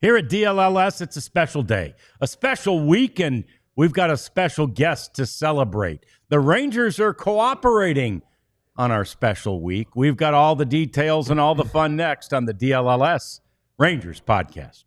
Here at DLLS, it's a special day, a special week, and we've got a special guest to celebrate. The Rangers are cooperating on our special week. We've got all the details and all the fun next on the DLLS Rangers Podcast.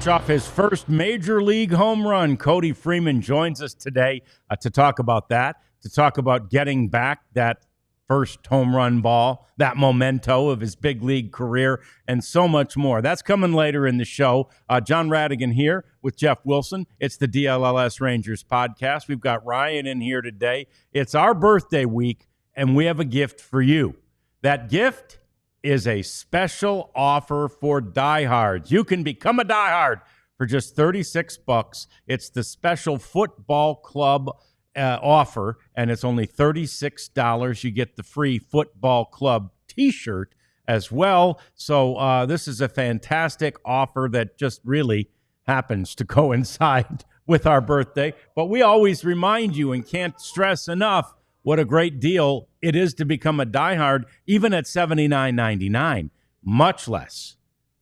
Off his first major league home run, Cody Freeman joins us today to talk about that, to talk about getting back that first home run ball, that memento of his big league career, and so much more. That's coming later in the show. John Radigan here with Jeff Wilson. It's the DLLS Rangers Podcast. We've got Ryan in here today. It's our birthday week, and we have a gift for you. That gift is a special offer for diehards. You can become a diehard for just $36. It's the special football club offer, and it's only $36. You get the free football club t-shirt as well. So this is a fantastic offer that just really happens to coincide with our birthday. But we always remind you and can't stress enough what a great deal it is to become a diehard, even at $79.99, much less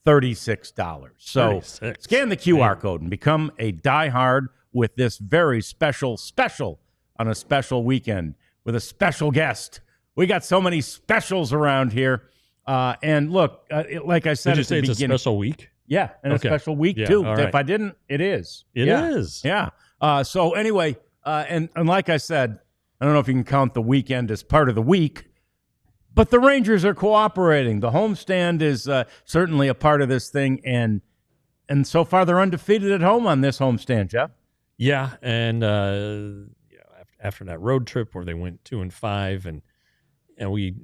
$36. So 36. Scan the QR code and become a diehard with this very special on a special weekend with a special guest. We got so many specials around here. And look, like I said Did you at say the it's beginning, a special week? Yeah, and Okay. a special week Yeah, too. all right. If I didn't, it is. It is. Yeah. So anyway, and like I said, I don't know if you can count the weekend as part of the week, but the Rangers are cooperating. The homestand is certainly a part of this thing, and so far they're undefeated at home on this homestand, Jeff. Yeah, and after that road trip where they went 2-5, and we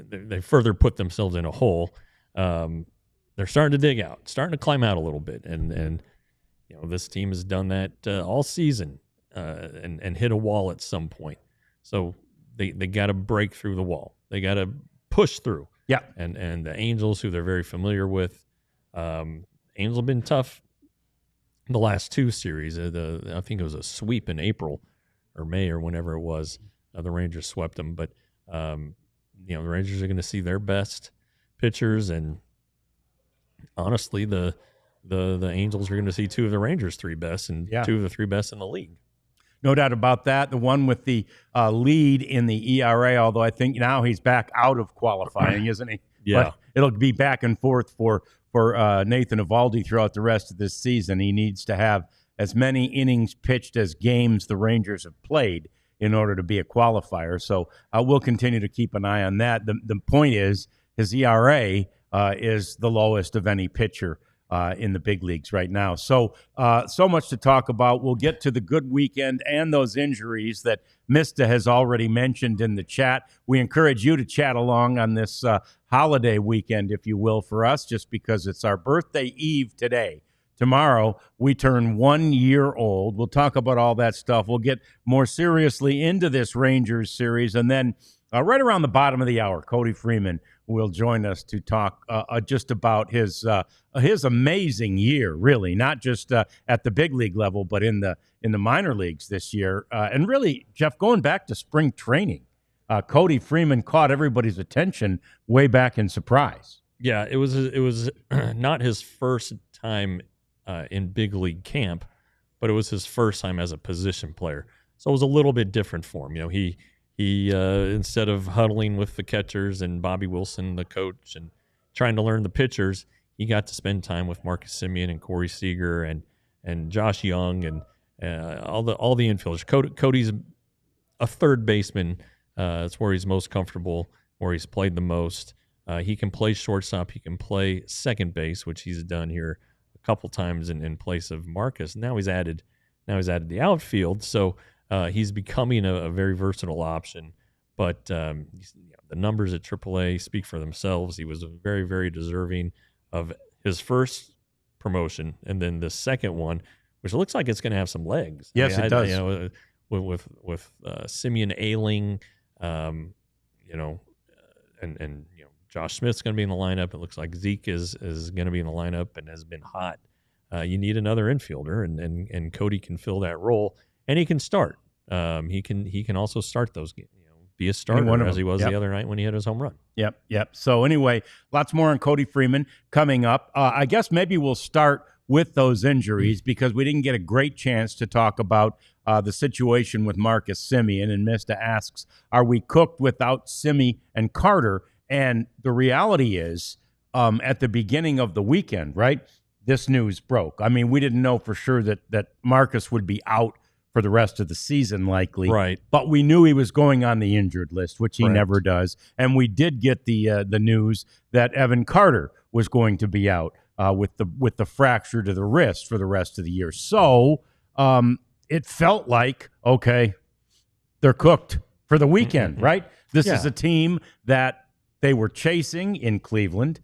they further put themselves in a hole. They're starting to dig out, starting to climb out a little bit, and this team has done that all season. And hit a wall at some point. So they got to break through the wall. They got to push through. Yeah. And the Angels, who they're very familiar with, Angels have been tough the last two series. I think it was a sweep in April or May or whenever it was. The Rangers swept them. But, the Rangers are going to see their best pitchers. And honestly, the Angels are going to see two of the Rangers' three best and two of the three best in the league. No doubt about that. The one with the lead in the ERA, although I think now he's back out of qualifying, isn't he? Yeah. But it'll be back and forth for Nathan Eovaldi throughout the rest of this season. He needs to have as many innings pitched as games the Rangers have played in order to be a qualifier. So we'll continue to keep an eye on that. The point is his ERA is the lowest of any pitcher in the big leagues right now. So much to talk about. We'll get to the good weekend and those injuries that Mista has already mentioned in the chat. We encourage you to chat along on this holiday weekend, if you will, for us, just because it's our birthday eve today. Tomorrow, we turn 1 year old. We'll talk about all that stuff. We'll get more seriously into this Rangers series. And then right around the bottom of the hour, Cody Freeman will join us to talk just about his amazing year, really, not just at the big league level, but in the minor leagues this year. And really, Jeff, going back to spring training, Cody Freeman caught everybody's attention way back in Surprise. Yeah, it was not his first time in big league camp, but it was his first time as a position player. So it was a little bit different for him. He instead of huddling with the catchers and Bobby Wilson, the coach, and trying to learn the pitchers, he got to spend time with Marcus Semien and Corey Seager and Josh Young and all the infielders. Cody's a third baseman. It's where he's most comfortable, where he's played the most. He can play shortstop. He can play second base, which he's done here a couple times in place of Marcus. Now he's added the outfield, so he's becoming a very versatile option. But the numbers at AAA speak for themselves. He was very, very deserving of his first promotion, and then the second one, which looks like it's going to have some legs. Yes, it does. With Simeon ailing, and Josh Smith's going to be in the lineup. It looks like Zeke is going to be in the lineup and has been hot. You need another infielder, and Cody can fill that role, and he can start. He can also start those games. Be a starter as he was the other night when he had his home run. Yep. So anyway, lots more on Cody Freeman coming up. I guess maybe we'll start with those injuries because we didn't get a great chance to talk about the situation with Marcus Semien. And Mista asks, are we cooked without Simi and Carter? And the reality is, at the beginning of the weekend, right, this news broke. I mean, we didn't know for sure that Marcus would be out for the rest of the season, likely. Right. But we knew he was going on the injured list, which he Correct. never does. And we did get the news that Evan Carter was going to be out with the fracture to the wrist for the rest of the year. So it felt like, okay, they're cooked for the weekend, right? This is a team that they were chasing in Cleveland.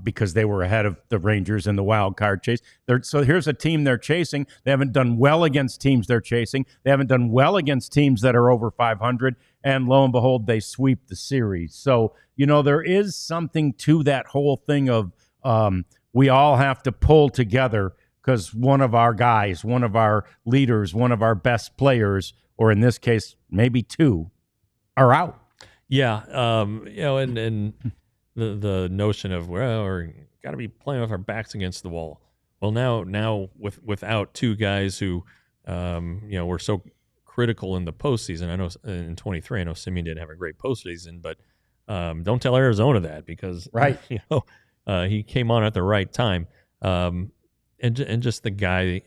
Because they were ahead of the Rangers in the wild card chase. So here's a team they're chasing. They haven't done well against teams they're chasing. They haven't done well against teams that are over 500. And lo and behold, they sweep the series. So, there is something to that whole thing of we all have to pull together because one of our guys, one of our leaders, one of our best players, or in this case, maybe two, are out. Yeah. And the notion of, well, we're got to be playing with our backs against the wall. Well, now without two guys who, were so critical in the postseason. I know in 23, I know Simeon didn't have a great postseason, but don't tell Arizona that because right, he came on at the right time, and just the guy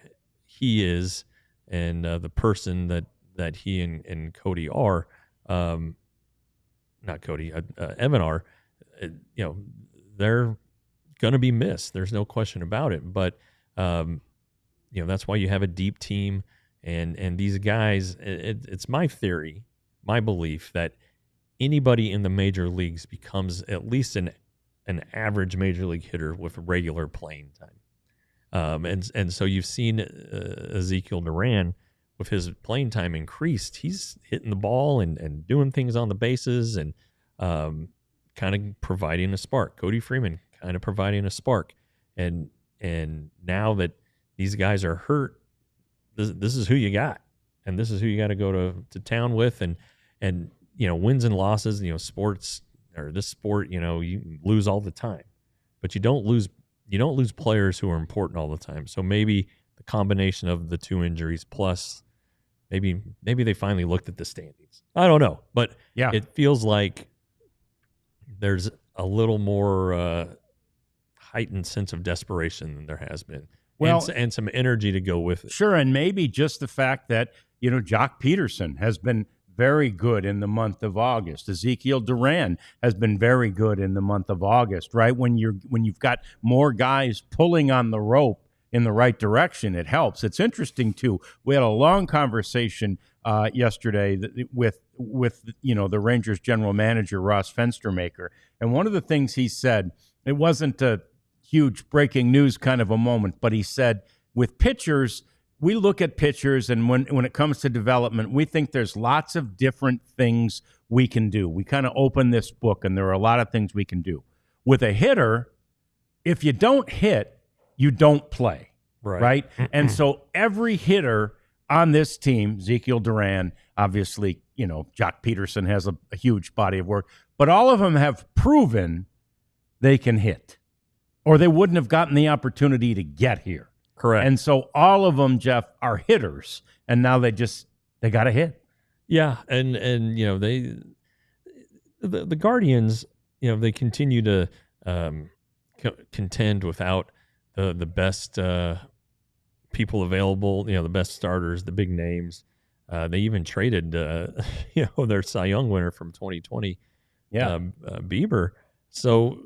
he is, and the person that he and Cody are, not Cody, Evan are. They're going to be missed. There's no question about it. But, that's why you have a deep team. And these guys, it's my theory, my belief that anybody in the major leagues becomes at least an average major league hitter with regular playing time. And so you've seen Ezekiel Duran with his playing time increased. He's hitting the ball and doing things on the bases and, kind of providing a spark. Cody Freeman kind of providing a spark. And now that these guys are hurt, this is who you got. And this is who you got to go to town with. And wins and losses, sports or this sport, you lose all the time. But you don't lose players who are important all the time. So maybe the combination of the two injuries plus maybe they finally looked at the standings. I don't know. But yeah, it feels like there's a little more heightened sense of desperation than there has been. Well, and some energy to go with it. Sure, and maybe just the fact that, Jock Peterson has been very good in the month of August. Ezekiel Duran has been very good in the month of August, right? When you've got more guys pulling on the rope in the right direction, it helps. It's interesting, too. We had a long conversation yesterday with the Rangers general manager, Ross Fenstermaker. And one of the things he said, it wasn't a huge breaking news kind of a moment, but he said, with pitchers, we look at pitchers, and when it comes to development, we think there's lots of different things we can do. We kind of open this book, and there are a lot of things we can do. With a hitter, if you don't hit, you don't play, right? And so every hitter on this team, Ezekiel Duran, obviously, Jock Peterson has a huge body of work, but all of them have proven they can hit, or they wouldn't have gotten the opportunity to get here. Correct. And so all of them, Jeff, are hitters, and now they got to hit. Yeah, and the Guardians, they continue to contend without the best people available, the best starters, the big names. They even traded, their Cy Young winner from 2020, Bieber. So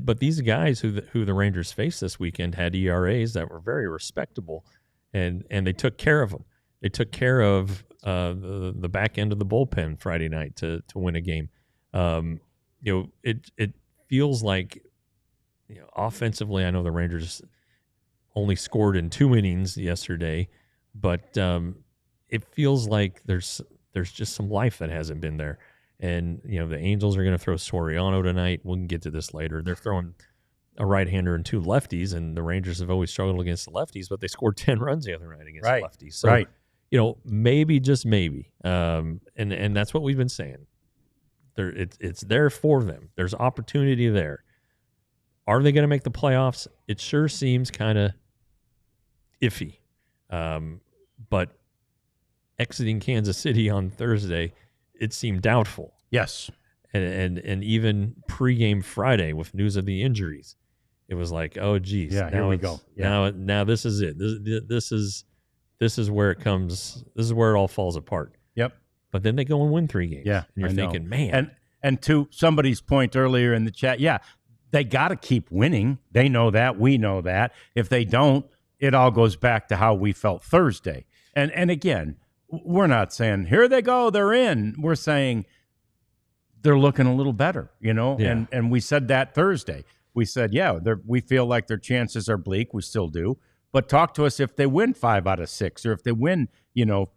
but these guys who the Rangers faced this weekend had ERAs that were very respectable, and they took care of them. They took care of the back end of the bullpen Friday night to win a game. It feels like, offensively, I know the Rangers only scored in 2 innings yesterday, but it feels like there's just some life that hasn't been there. And, the Angels are going to throw Soriano tonight. We can get to this later. They're throwing a right-hander and 2 lefties, and the Rangers have always struggled against the lefties, but they scored 10 runs the other night against lefties. So, maybe, just maybe. And that's what we've been saying. It's there for them. There's opportunity there. Are they going to make the playoffs? It sure seems kind of iffy. But exiting Kansas City on Thursday, it seemed doubtful. Yes. And even pregame Friday with news of the injuries, it was like, oh geez, yeah, here we go. Yeah. Now this is it. This is where it comes. This is where it all falls apart. Yep. But then they go and win 3 games. Yeah. And you're thinking, man. And to somebody's point earlier in the chat, they got to keep winning. They know that. We know that. If they don't, it all goes back to how we felt Thursday. And again, we're not saying, here they go, they're in. We're saying they're looking a little better, Yeah. And we said that Thursday. We said, we feel like their chances are bleak. We still do. But talk to us if they win 5 out of 6, or if they win,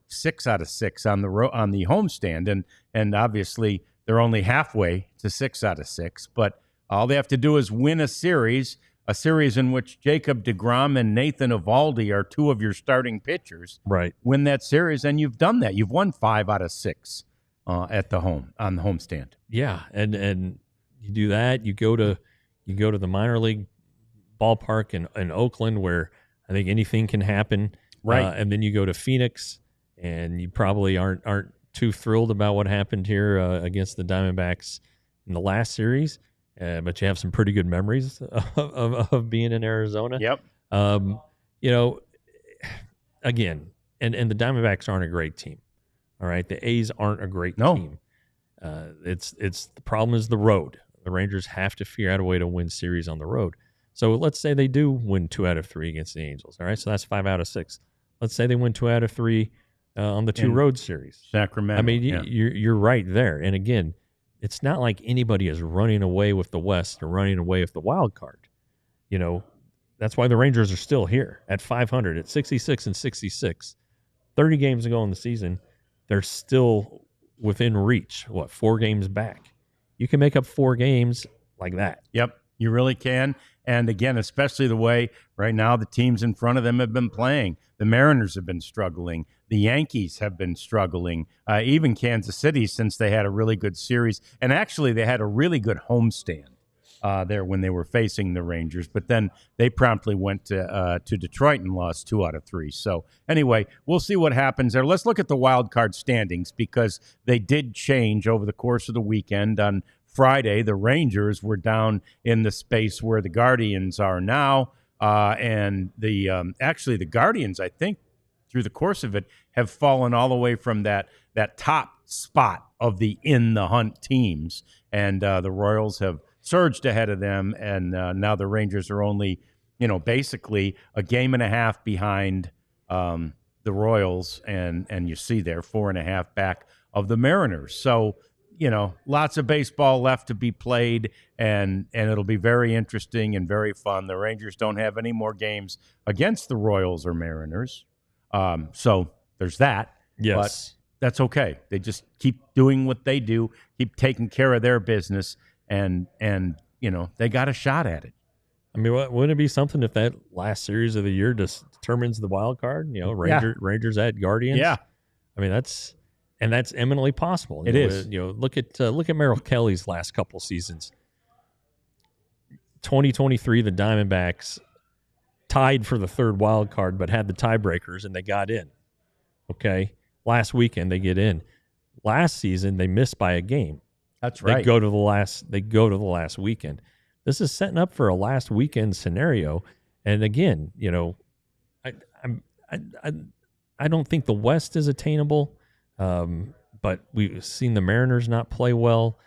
6 out of 6 on the homestand. And obviously they're only halfway to 6 out of 6. But all they have to do is win a series in which Jacob deGrom and Nathan Eovaldi are 2 of your starting pitchers. Right. Win that series, and you've done that. You've won 5 out of 6 on the homestand. Yeah, and you do that. You go to the minor league ballpark in Oakland, where I think anything can happen. Right. And then you go to Phoenix, and you probably aren't too thrilled about what happened here against the Diamondbacks in the last series. But you have some pretty good memories of being in Arizona. Yep. Again, and the Diamondbacks aren't a great team. All right, the A's aren't a great team. It's the problem is the road. The Rangers have to figure out a way to win series on the road. So let's say they do win 2 out of 3 against the Angels. All right, so that's 5 out of 6. Let's say they win 2 out of 3 on the 2 road series. Sacramento. I mean, you're right there. And again, it's not like anybody is running away with the West or running away with the wild card. That's why the Rangers are still here at 500, at 66-66. 30 games ago in the season, they're still within reach. 4 games back? You can make up 4 games like that. Yep, you really can. And again, especially the way right now the teams in front of them have been playing. The Mariners have been struggling. The Yankees have been struggling. Even Kansas City, since they had a really good series. And actually, they had a really good homestand there when they were facing the Rangers. But then they promptly went to Detroit and lost 2 out of 3. So anyway, we'll see what happens there. Let's look at the wild card standings, because they did change over the course of the weekend. On Friday, the Rangers were down in the space where the Guardians are now. And actually the Guardians, I think, through the course of it, have fallen all the way from that top spot of the in the hunt teams. And the Royals have surged ahead of them. And now the Rangers are only, basically a game and a half behind the Royals. And you see they're 4.5 back of the Mariners. So, lots of baseball left to be played, and it'll be very interesting and very fun. The Rangers don't have any more games against the Royals or Mariners. So there's that. Yes. But that's okay. They just keep doing what they do, keep taking care of their business, and they got a shot at it. I mean, wouldn't it be something if that last series of the year just determines the wild card? Rangers at Guardians. Yeah. I mean, that's eminently possible. It is. Look at Merrill Kelly's last couple seasons. 2023, the Diamondbacks tied for the 3rd wild card, but had the tiebreakers and they got in. Okay, last weekend they get in. Last season they missed by a game. That's right. They go to the last weekend. This is setting up for a last weekend scenario. And again, I don't think the West is attainable. But we've seen the Mariners not play well.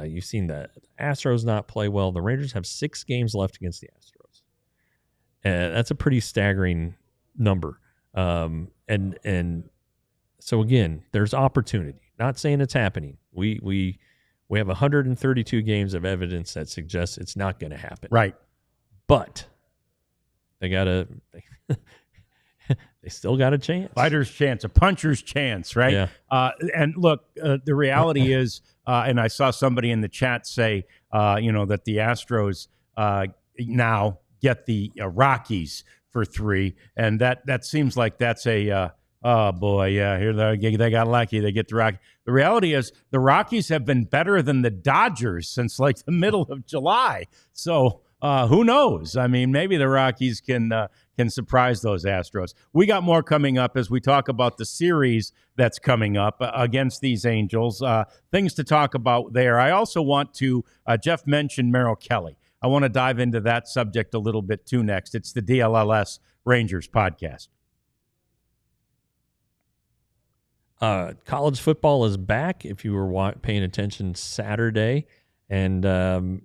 You've seen the Astros not play well. The Rangers have 6 games left against the Astros. And that's a pretty staggering number. And so again, there's opportunity. Not saying it's happening. We have 132 games of evidence that suggests it's not going to happen. Right. But they still got a chance. Fighter's chance, a puncher's chance, right? Yeah. And look, the reality is, and I saw somebody in the chat say, that the Astros now get the Rockies for 3, and that seems like that's a oh boy, yeah, here they got lucky. They get the Rockies. The reality is, the Rockies have been better than the Dodgers since like the middle of July. So who knows? I mean, maybe the Rockies can surprise those Astros. We got more coming up as we talk about the series that's coming up against these Angels. Things to talk about there. I also want to, Jeff mentioned Merrill Kelly. I want to dive into that subject a little bit too next. It's the DLLS Rangers Podcast. College football is back, if you were paying attention Saturday. And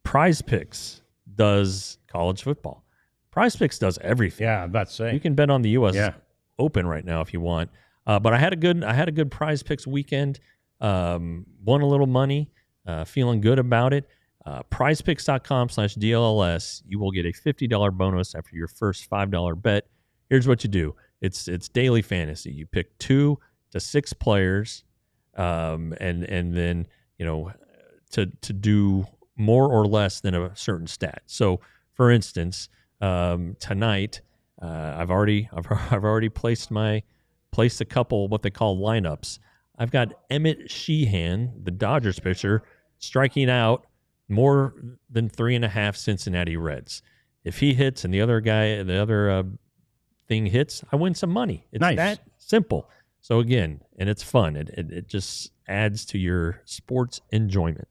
Prize Picks does college football. Prize Picks does everything. Yeah, I'm about to say. You can bet on the U.S. Open right now if you want. But I had a good Prize Picks weekend. Won a little money. Feeling good about it. PrizePicks.com/DLLS. You will get a $50 bonus after your first $5 bet. Here's what you do. It's daily fantasy. You pick 2 to 6 players, and then to do more or less than a certain stat. So, for instance, tonight I've already placed a couple what they call lineups. I've got Emmett Sheehan, the Dodgers pitcher, striking out more than 3.5 Cincinnati Reds. If he hits and the other thing hits, I win some money. It's nice. That simple. So again, and it's fun. It just adds to your sports enjoyment.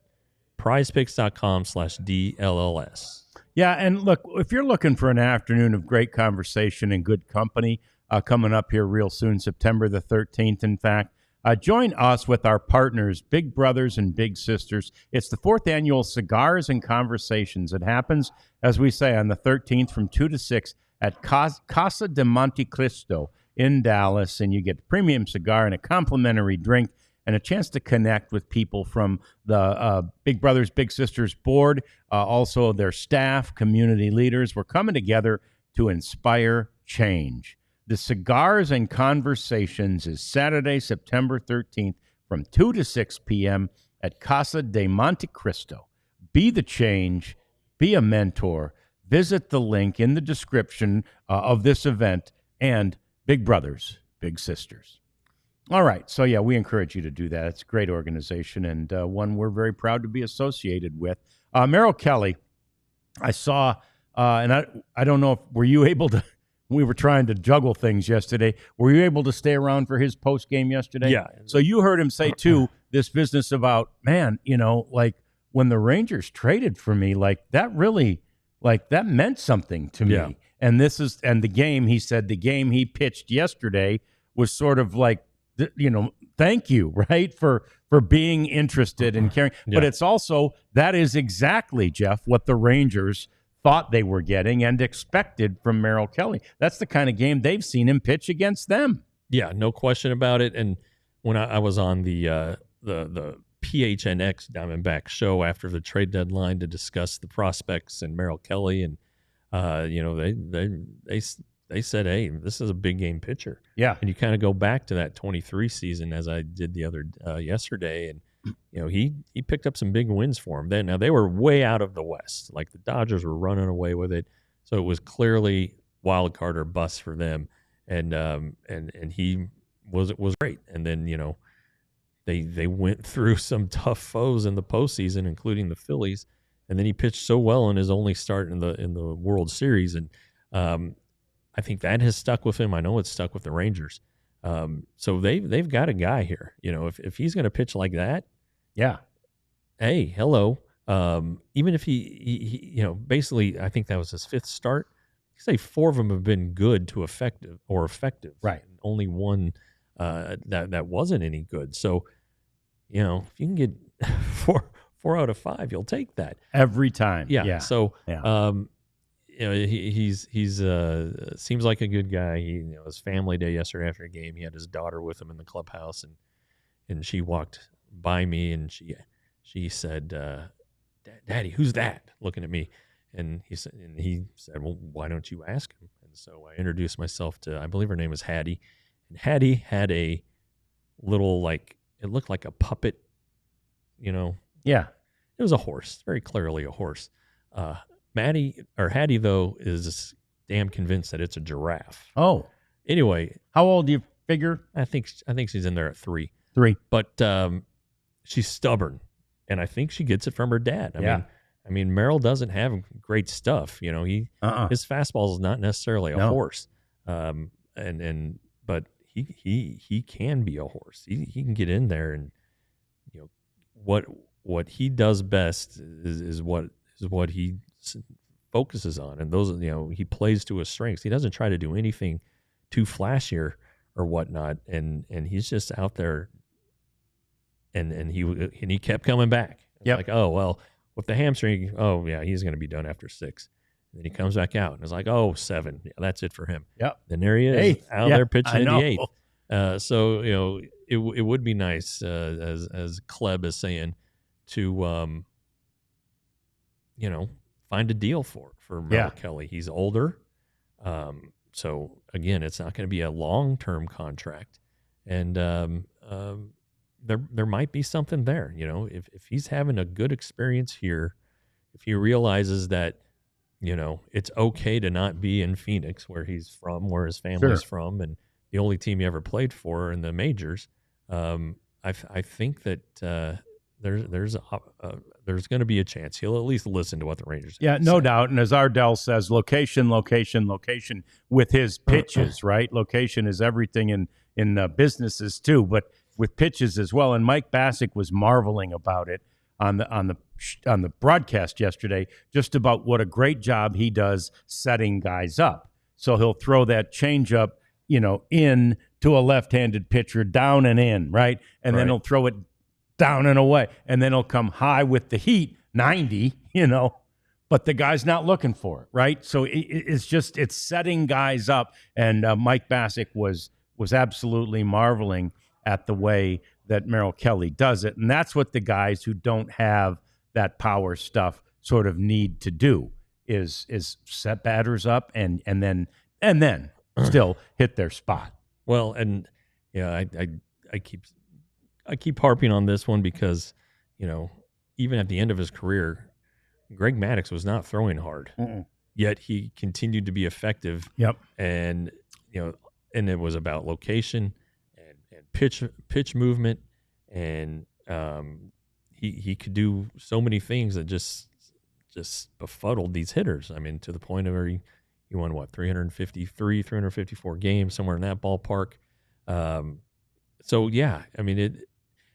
PrizePicks.com/DLLS. Yeah, and look, if you're looking for an afternoon of great conversation and good company coming up here real soon, September the 13th, in fact, join us with our partners, Big Brothers and Big Sisters. It's the 4th annual Cigars and Conversations. It happens, as we say, on the 13th from 2 to 6 at Casa de Monte Cristo in Dallas, and you get a premium cigar and a complimentary drink and a chance to connect with people from the Big Brothers, Big Sisters board, also their staff, community leaders. We're coming together to inspire change. The Cigars and Conversations is Saturday, September 13th from 2 to 6 p.m. at Casa de Monte Cristo. Be the change, be a mentor. Visit the link in the description of this event and Big Brothers, Big Sisters. All right. So, yeah, we encourage you to do that. It's a great organization and one we're very proud to be associated with. Merrill Kelly, I saw, and I don't know if were you able to, we were trying to juggle things yesterday. Were you able to stay around for his post game yesterday? Yeah. So you heard him say, too, this business about, man, like when the Rangers traded for me, like that really, like that meant something to me. Yeah. And the game, he said, the game he pitched yesterday was sort of like, thank you, right, for being interested in caring. Yeah. But it's also, that is exactly, Jeff, what the Rangers thought they were getting and expected from Merrill Kelly. That's the kind of game they've seen him pitch against them. Yeah, no question about it. And when I was on the PHNX Diamondback show after the trade deadline to discuss the prospects and Merrill Kelly, and they said, hey, this is a big game pitcher. Yeah. And you kind of go back to that 23 season as I did the other yesterday, and he picked up some big wins for him. Now they were way out of the West, like the Dodgers were running away with it, so it was clearly wild card or bust for them, and he was great. And then they went through some tough foes in the postseason, including the Phillies, and then he pitched so well in his only start in the World Series, and I think that has stuck with him. I know it's stuck with the Rangers. So they've got a guy here. If he's going to pitch like that, yeah. Hey, hello. Even if he basically, I think that was his 5th start. You say 4 of them have been good to effective, right? Only one that wasn't any good. So, if you can get four out of five, you'll take that every time. Yeah. So, Yeah. he's seems like a good guy. His family day yesterday after a game, he had his daughter with him in the clubhouse, and she walked by me and she said, "Daddy, who's that?" Looking at me, and he said, "Well, why don't you ask him?" And so I introduced myself to, I believe her name was Hattie, and Hattie had a little, like, it looked like a puppet, Yeah. It was a horse, very clearly a horse. Hattie, though, is damn convinced that it's a giraffe. Oh. Anyway, How old do you figure? I think she's in there at 3. 3. But she's stubborn, and I think she gets it from her dad. I mean, Merrill doesn't have great stuff. His fastball is not necessarily a horse, but he can be a horse. He can get in there, and what he does best is what he focuses on, and those he plays to his strengths. He doesn't try to do anything too flashier or whatnot, and he's just out there, and he kept coming back. Yep. Like, oh well, with the hamstring, oh yeah, he's going to be done after 6. And then he comes back out, and it's like, oh, 7, yeah, that's it for him. Yep. Then there he is, Eighth. out there pitching in the 8th. So it would be nice, as Kleb is saying, to find a deal for Merrill Kelly. He's older, so again, it's not going to be a long-term contract, and there might be something there. If he's having a good experience here, if he realizes that it's okay to not be in Phoenix, where he's from, where his family's from, and the only team he ever played for in the majors, I think that there's going to be a chance he'll at least listen to what the Rangers have to no say. doubt. And as Ardell says, location with his pitches, right? Location is everything in businesses too, but with pitches as well. And Mike Bassick was marveling about it on the broadcast yesterday, just about what a great job he does setting guys up. So he'll throw that changeup, in to a left-handed pitcher, down and in, right? And then he'll throw it down and away, and then he'll come high with the heat, 90, but the guy's not looking for it, right? So it's setting guys up, and Mike Bassick was absolutely marveling at the way that Merrill Kelly does it, and that's what the guys who don't have that power stuff sort of need to do is set batters up and then still hit their spot. Well, and I keep harping on this one because, even at the end of his career, Greg Maddux was not throwing hard. Yet he continued to be effective. Yep. And, and it was about location and pitch movement, and he could do so many things that just befuddled these hitters. I mean, to the point of where he won 354 games, somewhere in that ballpark. So yeah, I mean it.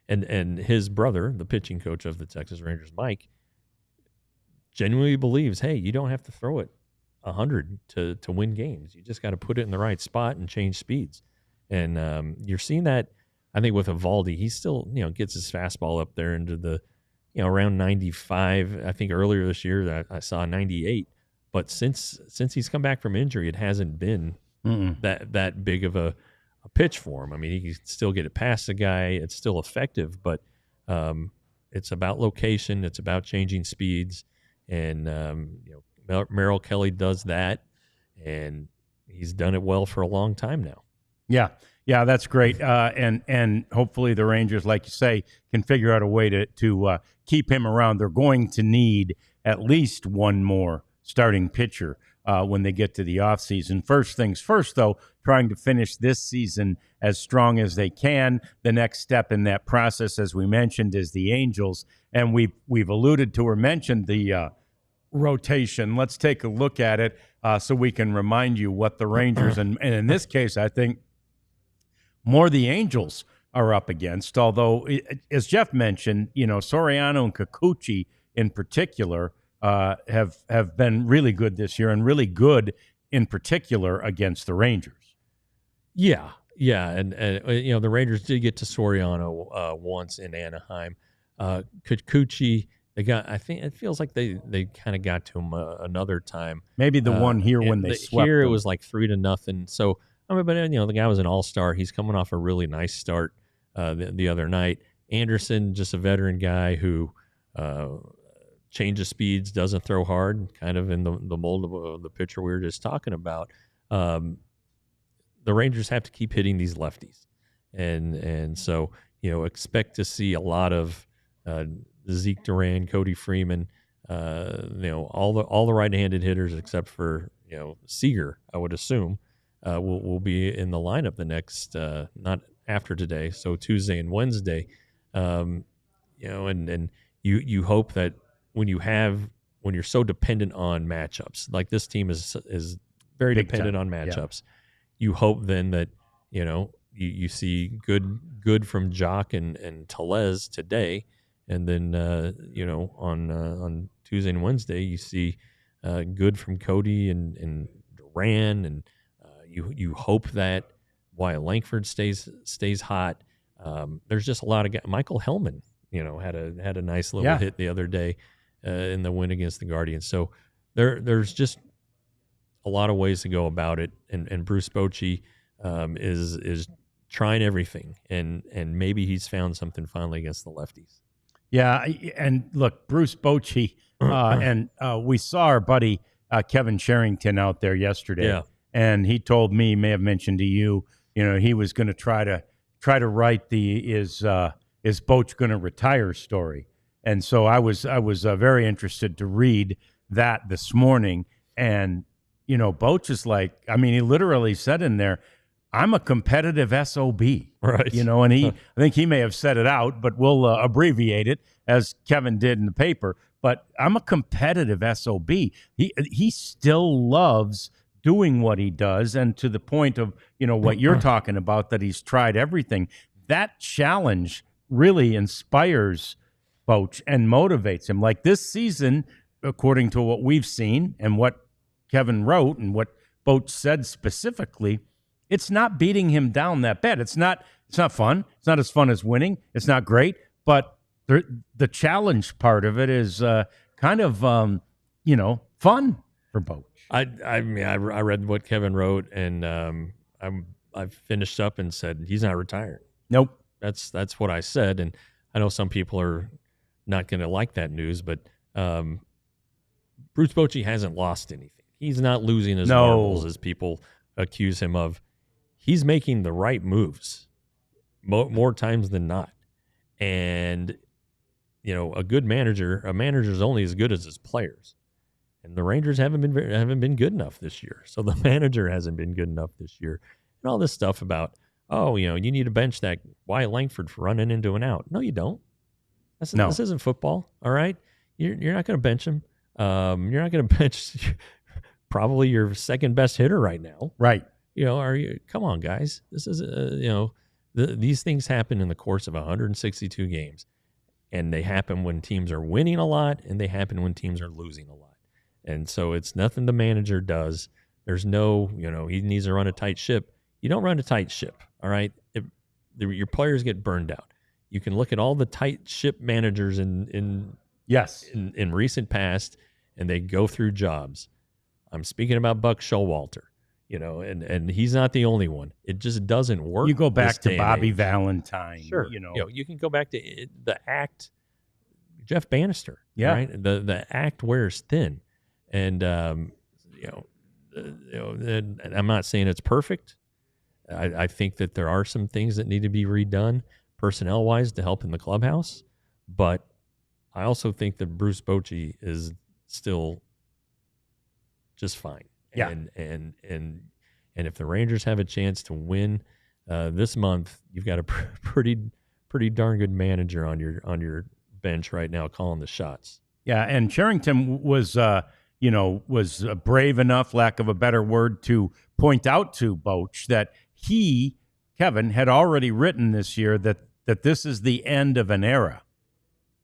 And his brother, the pitching coach of the Texas Rangers, Mike, genuinely believes, hey, you don't have to throw it 100 to win games. You just got to put it in the right spot and change speeds. And you're seeing that, I think, with Evaldi. He still, gets his fastball up there into the, around 95. I think earlier this year I saw 98. But since he's come back from injury, it hasn't been that big of a pitch for him. I mean, he can still get it past the guy. It's still effective, but it's about location. It's about changing speeds. And, Merrill Kelly does that, and he's done it well for a long time now. Yeah, that's great. And hopefully the Rangers, like you say, can figure out a way to keep him around. They're going to need at least one more starting pitcher when they get to the offseason. First things first, though, trying to finish this season as strong as they can. The next step in that process, as we mentioned, is the Angels. And we've alluded to or mentioned the rotation. Let's take a look at it so we can remind you what the Rangers, and in this case, I think more the Angels are up against. Although, as Jeff mentioned, Soriano and Kikuchi in particular have been really good this year, and really good in particular against the Rangers. Yeah, and the Rangers did get to Soriano once in Anaheim. Kikuchi, I think it feels like they kind of got to him another time. Maybe the one here when they swept here them. It was like 3-0. So but the guy was an all-star. He's coming off a really nice start the other night. Anderson, just a veteran guy who changes speeds, doesn't throw hard, kind of in the mold of the pitcher we were just talking about. The Rangers have to keep hitting these lefties, and so expect to see a lot of Zeke Duran, Cody Freeman, all the right-handed hitters except for Seager, I would assume, will be in the lineup the next not after today, so Tuesday and Wednesday. And you hope that when you're so dependent on matchups, like this team is very Big dependent time. on matchups, you hope then that you see good from Jock and Tellez today. And then, on Tuesday and Wednesday, you see good from Cody and Duran, and you hope that Wyatt Langford stays hot. There's just a lot of guys. Michael Hellman, had a nice little hit the other day in the win against the Guardians. So there's just a lot of ways to go about it, and Bruce Bochy is trying everything, and maybe he's found something finally against the lefties. Yeah, and look, Bruce Bochy, and we saw our buddy Kevin Sherrington out there yesterday, and he told me, may have mentioned to you, he was going to try to write the is Boch going to retire story, and so I was very interested to read that this morning, and Boch is like, he literally said in there, I'm a competitive SOB, right? And I think he may have said it out, but we'll abbreviate it as Kevin did in the paper. But I'm a competitive SOB. He still loves doing what he does, and to the point of what you're talking about, that he's tried everything. That challenge really inspires Boch and motivates him. Like this season, according to what we've seen and what Kevin wrote and what Boch said specifically, it's not beating him down that bad. It's not fun. It's not as fun as winning. It's not great, but the challenge part of it is kind of fun for Boch. I read what Kevin wrote, and I finished up and said he's not retiring. Nope. That's what I said, and I know some people are not going to like that news, but Bruce Bochy hasn't lost anything. He's not losing his marbles as people accuse him of. He's making the right moves more times than not. And, a good manager, a manager's only as good as his players. And the Rangers haven't been good enough this year. So the manager hasn't been good enough this year. And all this stuff about, you need to bench that Wyatt Langford for running into an out. No, you don't. This isn't football, all right? You're not going to bench him. You're not going to bench probably your second best hitter right now. Right. Come on, guys. This is, these things happen in the course of 162 games, and they happen when teams are winning a lot, and they happen when teams are losing a lot. And so it's nothing the manager does. There's no, he needs to run a tight ship. You don't run a tight ship, all right? Your players get burned out. You can look at all the tight ship managers in recent past, and they go through jobs. I'm speaking about Buck Showalter. And he's not the only one. It just doesn't work. You go back to Bobby Valentine. Sure. You can go back to the act, Jeff Bannister. Yeah. Right. The act wears thin, and and I'm not saying it's perfect. I think that there are some things that need to be redone personnel wise to help in the clubhouse, but I also think that Bruce Bochy is still just fine. Yeah. And if the Rangers have a chance to win this month, you've got a pretty darn good manager on your bench right now calling the shots. Yeah, and Sherrington was brave enough, lack of a better word, to point out to Boch that Kevin, had already written this year that this is the end of an era.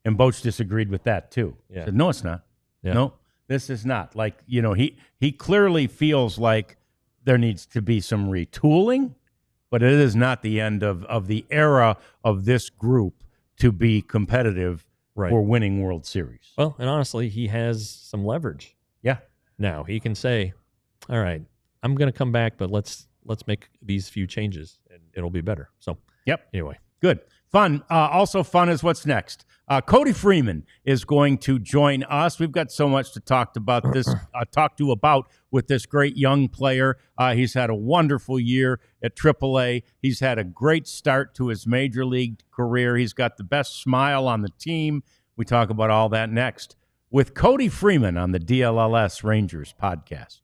And Boch disagreed with that too. Yeah. Said, no, it's not. Yeah. No, this is not. Like, he clearly feels like there needs to be some retooling, but it is not the end of the era of this group to be competitive Right. for winning World Series. Well, and honestly, he has some leverage. Yeah. Now he can say, "All right, I'm going to come back, but let's make these few changes, and it'll be better." So, Yep. Anyway, good, fun. Also, fun is what's next. Cody Freeman is going to join us. We've got so much to talk about with this great young player. He's had a wonderful year at AAA. He's had a great start to his major league career. He's got the best smile on the team. We talk about all that next with Cody Freeman on the DLLS Rangers podcast.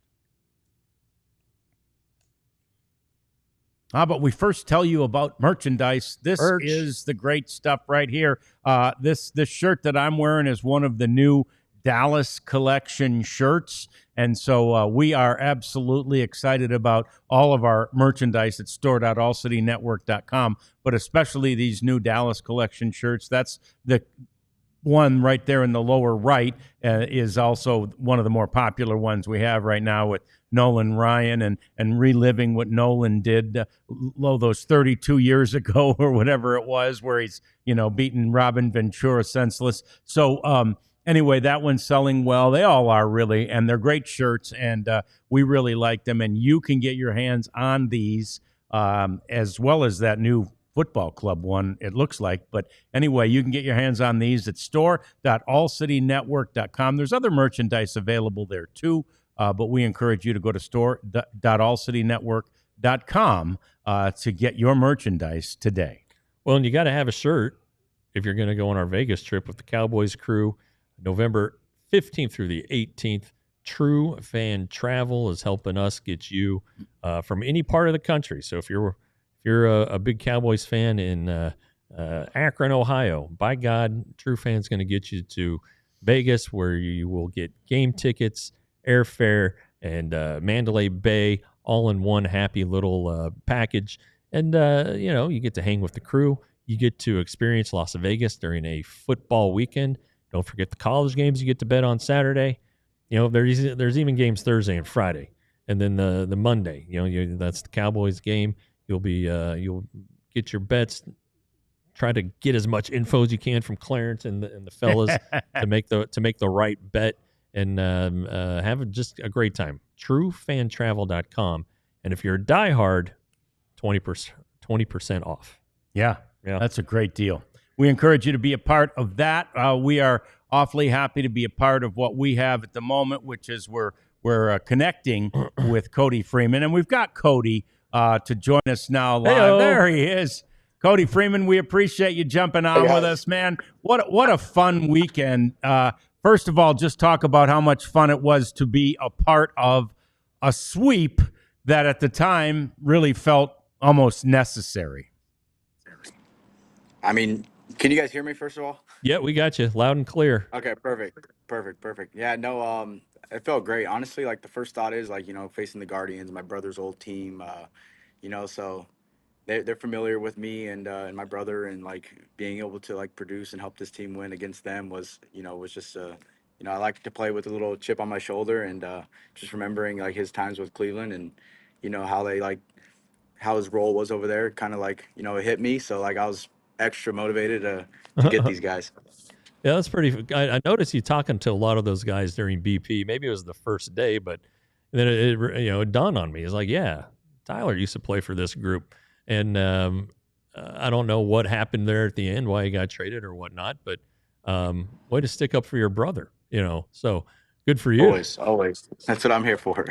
But we first tell you about merchandise. This is the great stuff right here. This shirt that I'm wearing is one of the new Dallas collection shirts. And so we are absolutely excited about all of our merchandise at store.allcitynetwork.com, but especially these new Dallas collection shirts. That's the one right there in the lower right is also one of the more popular ones we have right now with Nolan Ryan and reliving what Nolan did those 32 years ago or whatever it was, where he's, beating Robin Ventura senseless. So anyway, that one's selling well. They all are really, and they're great shirts, and we really like them. And you can get your hands on these as well as that new football club one, it looks like. But anyway, you can get your hands on these at store.allcitynetwork.com. There's other merchandise available there too, but we encourage you to go to store.allcitynetwork.com to get your merchandise today. Well, and you got to have a shirt if you're going to go on our Vegas trip with the Cowboys crew, November 15th through the 18th. True Fan Travel is helping us get you from any part of the country. So if you're a big Cowboys fan in Akron, Ohio, by God, True Fan's going to get you to Vegas, where you will get game tickets, airfare, and Mandalay Bay all in one happy little package. And, you get to hang with the crew. You get to experience Las Vegas during a football weekend. Don't forget the college games you get to bet on Saturday. There's even games Thursday and Friday. And then the Monday, that's the Cowboys game. You'll get your bets. Try to get as much info as you can from Clarence and the fellas to make the right bet and have just a great time. TrueFanTravel.com, and if you're a diehard, 20% off. Yeah, that's a great deal. We encourage you to be a part of that. We are awfully happy to be a part of what we have at the moment, which is we're connecting with Cody Freeman, and we've got Cody to join us now live. Hey-o. There he is. Cody Freeman, we appreciate you jumping on with us, man. What a fun weekend. First of all, just talk about how much fun it was to be a part of a sweep that at the time really felt almost necessary. I mean, can you guys hear me first of all? Yeah, we got you loud and clear. Okay, perfect. Yeah, no, it felt great. Honestly, like the first thought is facing the Guardians, my brother's old team, so they're familiar with me and my brother, and being able to produce and help this team win against them was just I like to play with a little chip on my shoulder, and just remembering his times with Cleveland, and how his role was over there kind of it hit me. So I was extra motivated to get these guys. Yeah, that's pretty. I noticed you talking to a lot of those guys during BP. Maybe it was the first day, but then it dawned on me. It's like, yeah, Tyler used to play for this group, and I don't know what happened there at the end, why he got traded or whatnot, but way to stick up for your brother. So good for you. Always. That's what I'm here for.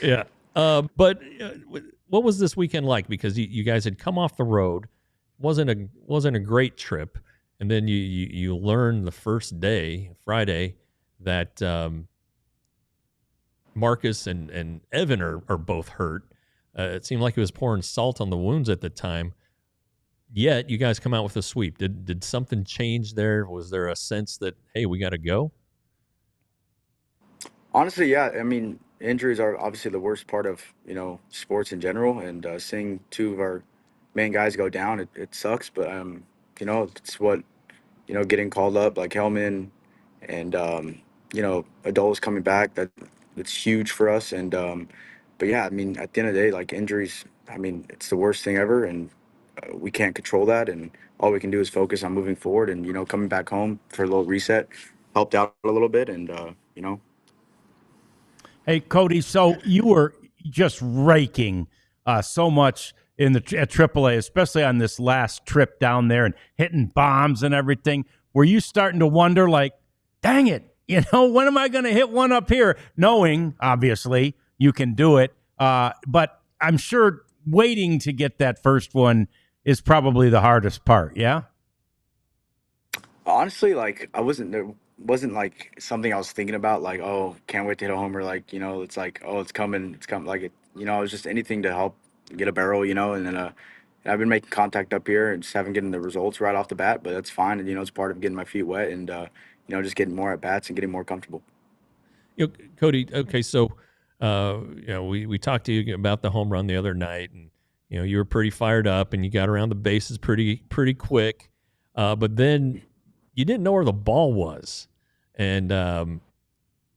Yeah. But what was this weekend like? Because you guys had come off the road, wasn't a great trip. And then you learn the first day, Friday, that Marcus and Evan are both hurt. It seemed like it was pouring salt on the wounds at the time. Yet you guys come out with a sweep. Did something change there? Was there a sense that, hey, we got to go? Honestly, yeah. I mean, injuries are obviously the worst part of sports in general, and seeing two of our main guys go down, it sucks. But it's what getting called up, like Hellman and Adol's coming back. That's huge for us. And but yeah, I mean, at the end of the day, injuries, I mean, it's the worst thing ever. And we can't control that, and all we can do is focus on moving forward. And coming back home for a little reset helped out a little bit, and Hey, Cody, so you were just raking so much at AAA, especially on this last trip down there and hitting bombs and everything. Were you starting to wonder, like, dang it, when am I going to hit one up here? Knowing, obviously, you can do it. But I'm sure waiting to get that first one is probably the hardest part, yeah? honestly, like there wasn't like something I was thinking about, like, oh, can't wait to hit a homer, like, it's like, oh, it's coming, like it was just anything to help get a barrel, and then I've been making contact up here and just haven't getting the results right off the bat, but that's fine, and it's part of getting my feet wet, and just getting more at bats and getting more comfortable. Cody, okay, so we talked to you about the home run the other night, and you were pretty fired up, and you got around the bases pretty quick, but then you didn't know where the ball was, and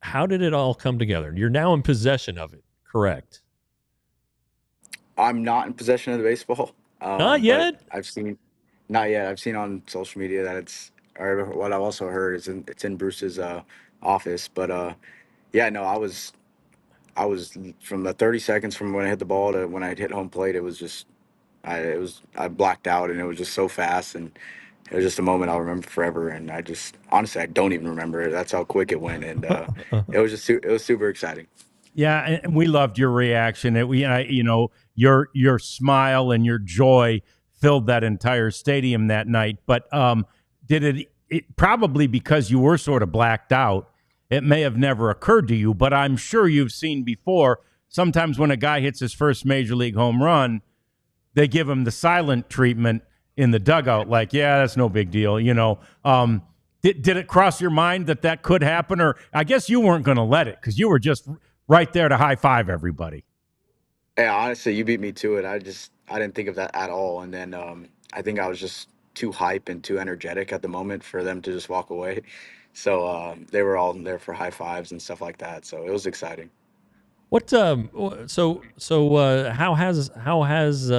how did it all come together? You're now in possession of it, correct? I'm not in possession of the baseball. Not yet. Not yet. I've seen on social media that or what I've also heard is it's in Bruce's office. But yeah, no, I was from the 30 seconds from when I hit the ball to when I hit home plate. It was just I blacked out, and it was just so fast, and it was just a moment I'll remember forever. And I just honestly I don't even remember it. That's how quick it went, and it was super exciting. Yeah, and we loved your reaction. Your smile and your joy filled that entire stadium that night. But did it probably because you were sort of blacked out, it may have never occurred to you, but I'm sure you've seen before, sometimes when a guy hits his first major league home run, they give him the silent treatment in the dugout, like, yeah, that's no big deal, Did it cross your mind that could happen? Or I guess you weren't going to let it because you were just right there to high five everybody. Yeah, honestly, you beat me to it. I didn't think of that at all. And then I think I was just too hype and too energetic at the moment for them to just walk away. So they were all there for high fives and stuff like that. So it was exciting. What how has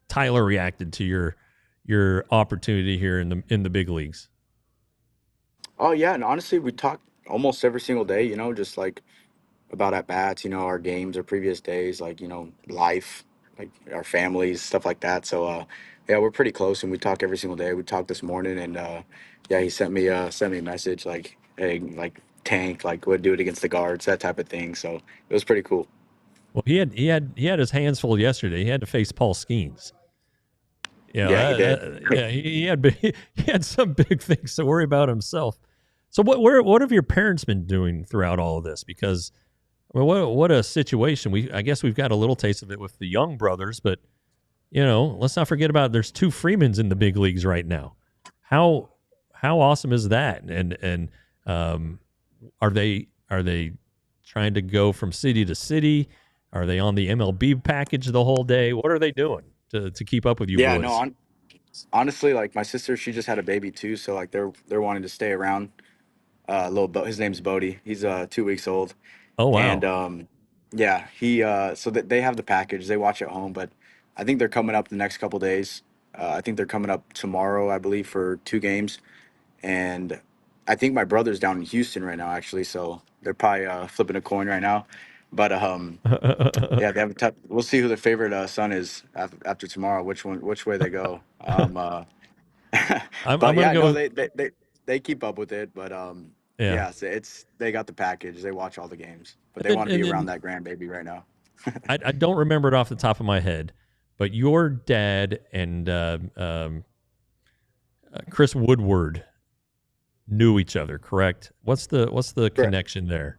Tyler reacted to your opportunity here in the big leagues? Oh yeah, and honestly, we talk almost every single day. Just like about at bats, our games, our previous days, like life, like our families, stuff like that. So yeah, we're pretty close, and we talk every single day. We talked this morning, and yeah, he sent me a message like, hey, like tank, like would do it against the guards, that type of thing. So it was pretty cool. Well, he had his hands full yesterday. He had to face Paul Skeens. Yeah, he did. Yeah, he had some big things to worry about himself. So what have your parents been doing throughout all of this? Because what a situation. I guess we've got a little taste of it with the Young brothers, but let's not forget about there's two Freemans in the big leagues right now. How awesome is that? And are they trying to go from city to city? Are they on the MLB package the whole day? What are they doing to keep up with you Yeah, boys? no, honestly, like my sister, she just had a baby too, so like they're wanting to stay around. His name's Bodie. He's 2 weeks old. Oh, wow. And yeah, he so that they have the package. They watch at home, but I think they're coming up the next couple days. I think they're coming up tomorrow, I believe, for 2 games. And I think my brother's down in Houston right now, actually. So they're probably flipping a coin right now. But yeah, they have we'll see who their favorite son is after tomorrow. Which way they go. I'm But gonna yeah, no, go. they keep up with it. But Yeah. yeah, so they got the package. They watch all the games, but they And want to then- be and around then- that grandbaby right now. I don't remember it off the top of my head, but your dad and Chris Woodward knew each other, correct? What's the connection there?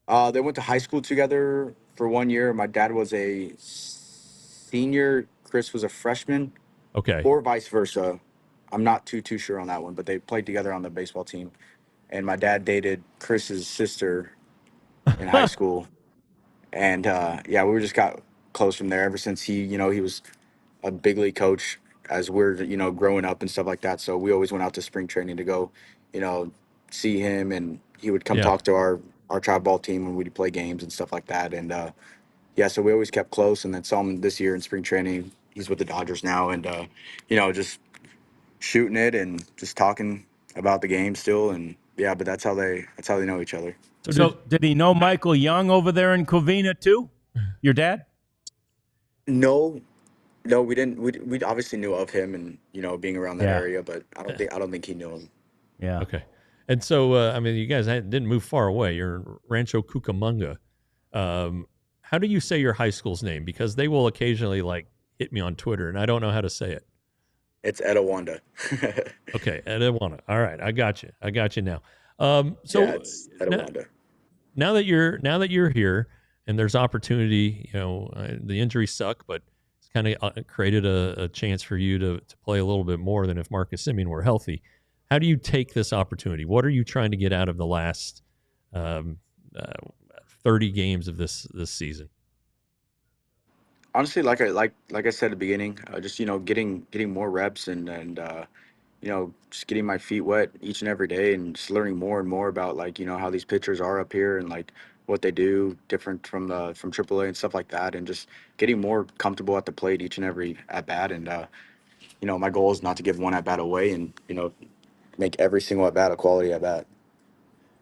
They went to high school together for 1 year. My dad was a senior. Chris was a freshman, Okay. or vice versa. I'm not too sure on that one, but they played together on the baseball team. And my dad dated Chris's sister in high school, and yeah, we just got close from there. Ever since he was a big league coach as we're growing up and stuff like that. So we always went out to spring training to go, you know, see him, and he would come Yeah. talk to our tribe ball team when we'd play games and stuff like that. And yeah, so we always kept close, and then saw him this year in spring training. he's with the Dodgers now, and just shooting it and just talking about the game still, and yeah, but that's how they know each other. So did he know Michael Young over there in Covina too? Your dad? No, no, we didn't. We obviously knew of him, and being around that Yeah. area, but I don't think he knew him. Yeah. Okay. And so, I mean, you guys didn't move far away. You're in Rancho Cucamonga. How do you say your high school's name? Because they will occasionally hit me on Twitter, and I don't know how to say it. It's Etowanda. Okay, Etiwana. All right, I got you. I got you now. So Yeah, it's Etowanda. now that you're here, and there's opportunity. The injuries suck, but it's kind of created a chance for you to play a little bit more than if Marcus Semien were healthy. How do you take this opportunity? What are you trying to get out of the last 30 games of this season? Honestly, like I said at the beginning, just getting more reps and just getting my feet wet each and every day, and just learning more and more about how these pitchers are up here, and what they do different from AAA and stuff like that, and just getting more comfortable at the plate each and every at bat. And my goal is not to give one at bat away, and make every single at bat a quality at bat.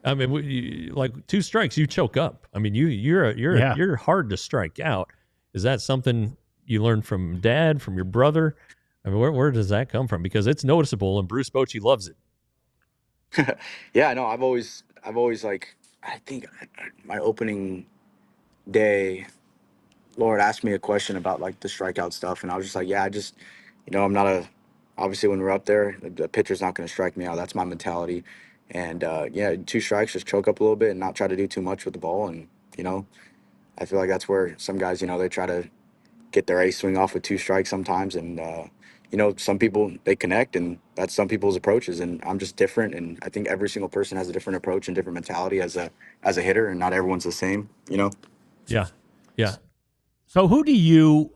I mean, like 2 strikes, you choke up. I mean, you're hard to strike out. Is that something you learned from dad, from your brother? I mean, where does that come from? Because it's noticeable, and Bruce Bochy loves it. Yeah, no, I've always I think my opening day, Lord asked me a question about the strikeout stuff, and I was just like, yeah, I just, I'm not obviously when we're up there, the pitcher's not going to strike me out. That's my mentality. And yeah, 2 strikes, just choke up a little bit and not try to do too much with the ball. And, I feel like that's where some guys, they try to get their ace swing off with 2 strikes sometimes. And, some people, they connect, and that's some people's approaches. And I'm just different. And I think every single person has a different approach and different mentality as a hitter, and not everyone's the same, Yeah. Yeah. So who do you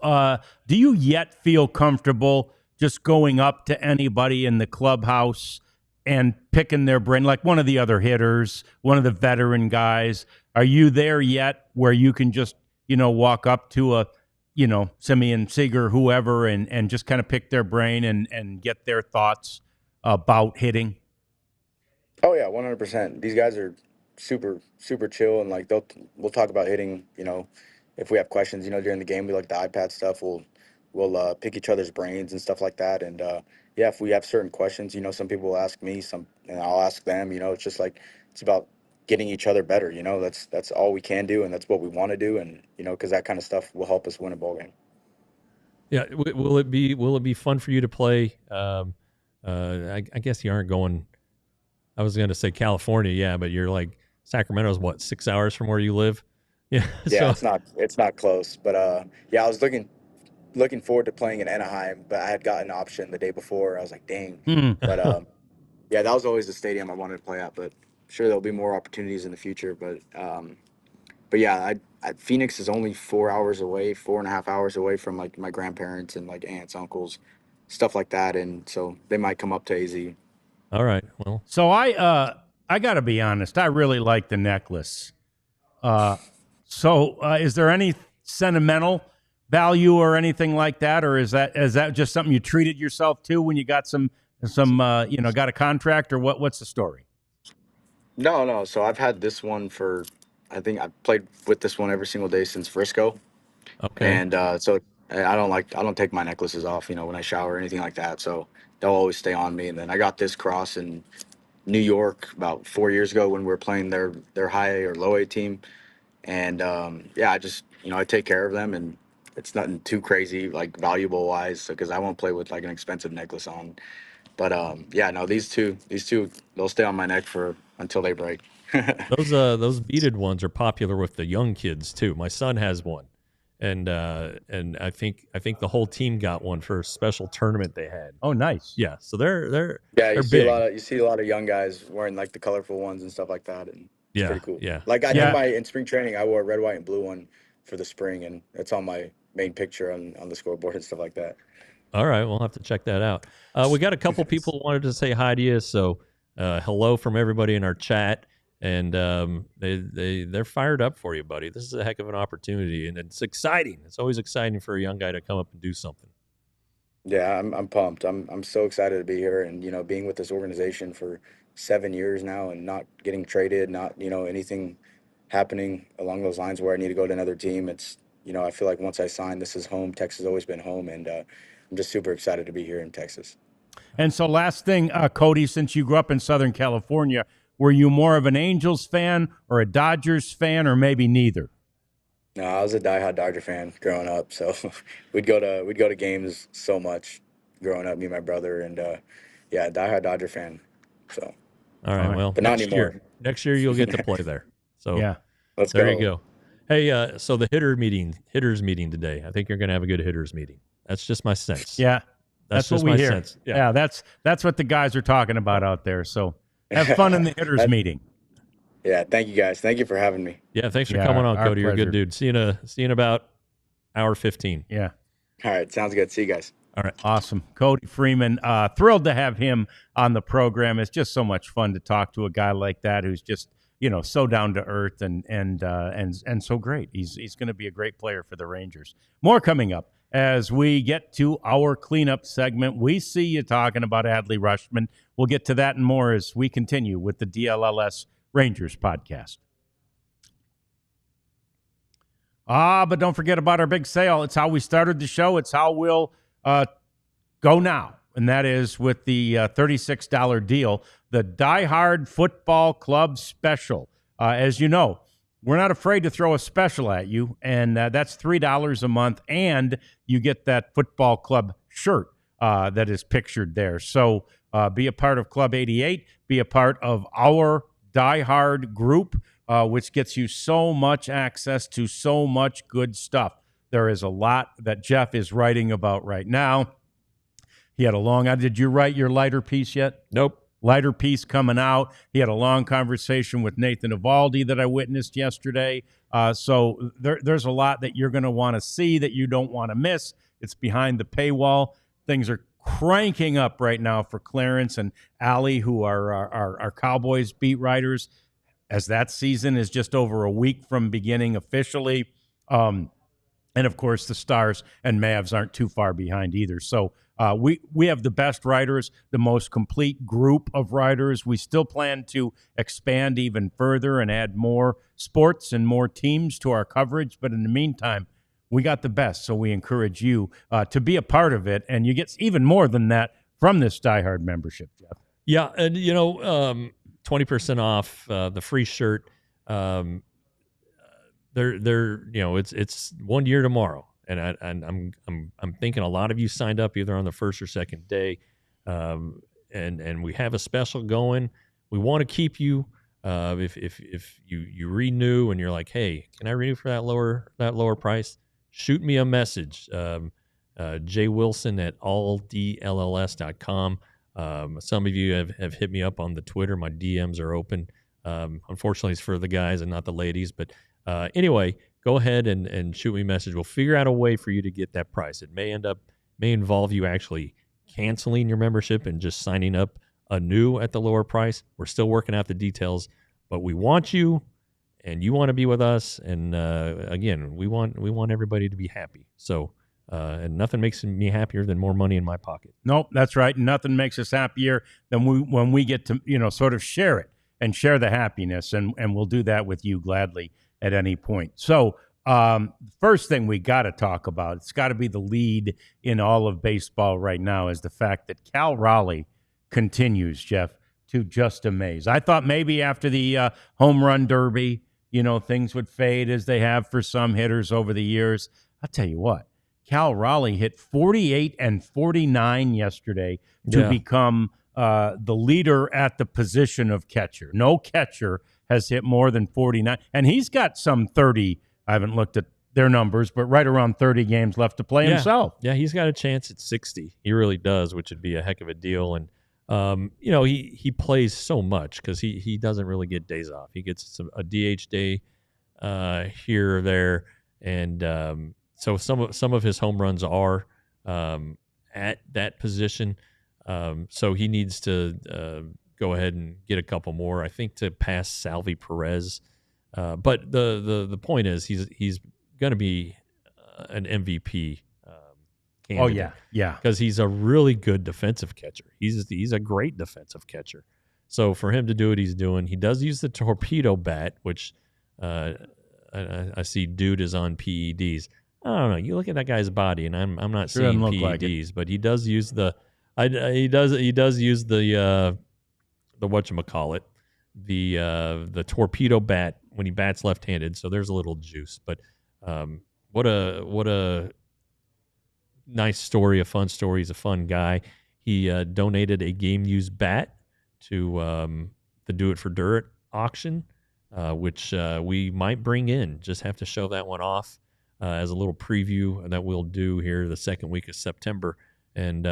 yet feel comfortable just going up to anybody in the clubhouse and picking their brain, like one of the other hitters, one of the veteran guys? Are you there yet where you can just, walk up to a, Semien, Seager, whoever, and just kind of pick their brain and get their thoughts about hitting? Oh yeah, 100%. These guys are super super chill, and we'll talk about hitting. If we have questions, during the game, we like the iPad stuff. We'll pick each other's brains and stuff like that. And yeah, if we have certain questions, some people will ask me some, and I'll ask them. It's just it's about getting each other better. That's all we can do, and that's what we want to do, and because that kind of stuff will help us win a ball game. Yeah. Will it be fun for you to play? I guess you aren't going. I was going to say California, yeah, but you're Sacramento's what, 6 hours from where you live? Yeah. Yeah, So it's not close, but yeah, I was looking forward to playing in Anaheim, but I had gotten an option the day before. I was like, dang. But yeah, that was always the stadium I wanted to play at. But sure, there'll be more opportunities in the future. But yeah, Phoenix is only 4 hours away, 4.5 hours away from my grandparents and aunts, uncles, stuff like that, and so they might come up to AZ. all right. Well, So I got to be honest, I really like the necklace. So is there any sentimental value or anything like that, or is that just something you treated yourself to when you got some got a contract, or what's the story? No. So I've had this one for, I think I've played with this one every single day since Frisco. okay. And so I don't take my necklaces off, when I shower or anything like that. So they'll always stay on me. And then I got this cross in New York about 4 years ago when we were playing their high A or low A team. And yeah, I just, I take care of them, and it's nothing too crazy, valuable wise, because I won't play with an expensive necklace on. But yeah, no, these two, they'll stay on my neck for until they break. Those beaded ones are popular with the young kids too. My son has one, and I think the whole team got one for a special tournament they had. Oh, nice. Yeah, so they're Yeah, big. you see a lot of young guys wearing the colorful ones and stuff like that, and it's Yeah, pretty cool. yeah. I Yeah. think in spring training I wore a red, white, and blue one for the spring, and it's on my main picture on the scoreboard and stuff like that. All right, we'll have to check that out. We got a couple people who wanted to say hi to you, so hello from everybody in our chat, and they're fired up for you, buddy. This is a heck of an opportunity, and it's exciting. It's always exciting for a young guy to come up and do something. Yeah, I'm pumped. I'm so excited to be here and, being with this organization for 7 years now and not getting traded, not, anything happening along those lines where I need to go to another team. It's, I feel like once I sign, this is home. Texas has always been home, and I'm just super excited to be here in Texas. And so, last thing, Cody, since you grew up in Southern California, were you more of an Angels fan or a Dodgers fan, or maybe neither? No, I was a diehard Dodger fan growing up, so we'd go to games so much growing up, me and my brother, and yeah, diehard Dodger fan. So, All right. Well, but not anymore. Next year you'll get to play there. So Yeah. Let's there go. you go. Hey, so the hitters meeting today. I think you're going to have a good hitters meeting. That's just my sense. Yeah. That's what just we my hear. sense. Yeah, that's what the guys are talking about out there. So have fun in the hitters meeting. Yeah, thank you guys. Thank you for having me. Yeah, thanks for coming on, our Cody. You're a pleasure. good dude. See you in about hour 15. Yeah. All right, sounds good. See you guys. All right. Awesome. Cody Freeman, thrilled to have him on the program. It's just so much fun to talk to a guy like that who's just, so down to earth and so great. He's going to be a great player for the Rangers. More coming up as we get to our cleanup segment. We see you talking about Adley Rutschman. We'll get to that and more as we continue with the DLLS Rangers podcast. But don't forget about our big sale. It's how we started the show. It's how we'll go now, and that is with the $36 deal, the Die Hard Football Club Special. As you know, we're not afraid to throw a special at you, and that's $3 a month, and you get that football club shirt that is pictured there. So be a part of Club 88, be a part of our Die Hard group, which gets you so much access to so much good stuff. There is a lot that Jeff is writing about right now. He had a long, did you write your lighter piece yet? Nope. Lighter piece coming out. He had a long conversation with Nathan Evaldi that I witnessed yesterday. So there's a lot that you're going to want to see that you don't want to miss. It's behind the paywall. Things are cranking up right now for Clarence and Allie, who are our Cowboys beat writers, as that season is just over a week from beginning officially. And, of course, the Stars and Mavs aren't too far behind either. So we have the best writers, the most complete group of writers. We still plan to expand even further and add more sports and more teams to our coverage. But in the meantime, we got the best. So we encourage you to be a part of it. And you get even more than that from this Die Hard membership, Jeff. Yeah, and 20% off the free shirt. It's 1 year tomorrow, and I'm thinking a lot of you signed up either on the first or second day, and we have a special going. We want to keep you. If you renew and you're like, hey, can I renew for that lower price? Shoot me a message. Jay Wilson at alldlls.com. Some of you have hit me up on the Twitter. My DMs are open. Unfortunately, it's for the guys and not the ladies. But anyway, go ahead and shoot me a message. We'll figure out a way for you to get that price. It may involve you actually canceling your membership and just signing up anew at the lower price. We're still working out the details, but we want you, and you want to be with us. And again, we want everybody to be happy. So. And nothing makes me happier than more money in my pocket. Nope, that's right. Nothing makes us happier than when we get to, sort of share it and share the happiness. And we'll do that with you gladly at any point. So first thing we got to talk about, it's got to be the lead in all of baseball right now, is the fact that Cal Raleigh continues, Jeff, to just amaze. I thought maybe after the home run derby, things would fade as they have for some hitters over the years. I'll tell you what. Cal Raleigh hit 48 and 49 yesterday to become the leader at the position of catcher. No catcher has hit more than 49. And he's got some 30, I haven't looked at their numbers, but right around 30 games left to play himself. Yeah, he's got a chance at 60. He really does, which would be a heck of a deal. And, he plays so much because he doesn't really get days off. He gets a DH day here or there. And so some of his home runs are at that position. So he needs to go ahead and get a couple more, I think, to pass Salvi Perez. But the point is he's going to be an MVP candidate. Yeah. Because he's a really good defensive catcher. He's a great defensive catcher. So for him to do what he's doing, he does use the torpedo bat, which I see dude is on PEDs. I don't know. You look at that guy's body, and I'm not seeing PEDs, but he does use the he does use the whatchamacallit, the torpedo bat when he bats left-handed. So there's a little juice. But what a nice story, a fun story. He's a fun guy. He donated a game-used bat to the Do It for Dirt auction, which we might bring in. Just have to show that one off as a little preview that we'll do here the second week of September. And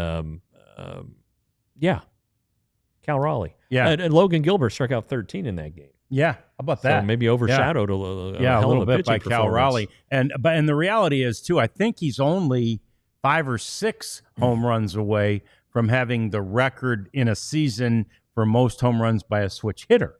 Cal Raleigh. Yeah. And Logan Gilbert struck out 13 in that game. Yeah, how about that? So maybe overshadowed a little bit by Cal Raleigh. And the reality is too, I think he's only 5 or 6 home runs away from having the record in a season for most home runs by a switch hitter.